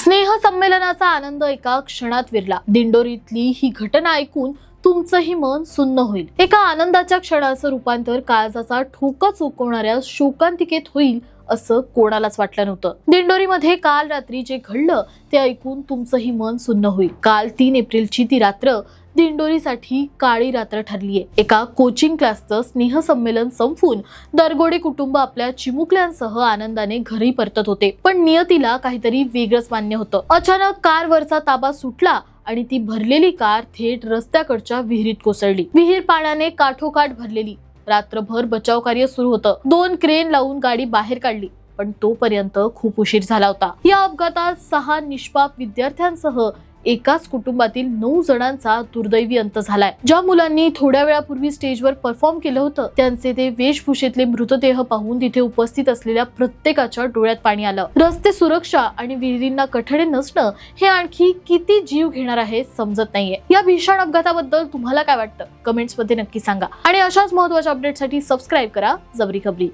स्नेह संमेलनाचा आनंद एका क्षणात विरला। दिंडोरीतली ही घटना ऐकून तुमचंही मन सुन्न होईल। एका आनंदाच्या क्षणाचं रूपांतर काळजाचा ठोका चुकवणाऱ्या शोकांतिकेत होईल असं कोणालाच वाटलं नव्हतं। दिंडोरीमध्ये काल रात्री जे घडलं ते ऐकून तुमचंही मन सुन्न होईल। काल 3 एप्रिलची ती रात्र दिंडोरीसाठी काळी रात्र ठरलीये। एका कोचिंग क्लासचं स्नेह संमेलन संपून दरगोडे कुटुंब आपल्या चिमुकल्यांसह आनंदाने घरी परतत होते, पण नियतीला काहीतरी वेगळंच मान्य होतं। अचानक कारवरचा ताबा सुटला आणि ती भरलेली कार थेट रस्त्याकडच्या विहिरीत कोसळली। विहीर पाण्याने काठोकाठ भरलेली। रात्रभर बचाव कार्य सुरू होतं। 2 क्रेन लावून गाडी बाहेर काढली, पण तोपर्यंत खूप उशीर झाला होता। या अपघातात 6 निष्पाप विद्यार्थ्यांसह एकाच कुटुंबातील 9 जणांचा दुर्दैवी अंत झालाय। ज्या मुलांनी थोड्या वेळापूर्वी स्टेजवर परफॉर्म केलं होतं त्यांचे ते वेशभूषेतले मृतदेह पाहून तिथे उपस्थित असलेल्या प्रत्येकाच्या डोळ्यात पाणी आलं। रस्ते सुरक्षा आणि विहिरींना कठडे नसणं हे आणखी किती जीव घेणार आहे समजत नाहीये। या भीषण अपघाताबद्दल तुम्हाला काय वाटतं कमेंट्स मध्ये नक्की सांगा आणि अशाच महत्त्वाच्या अपडेटसाठी सबस्क्राइब करा जबरी खबरी।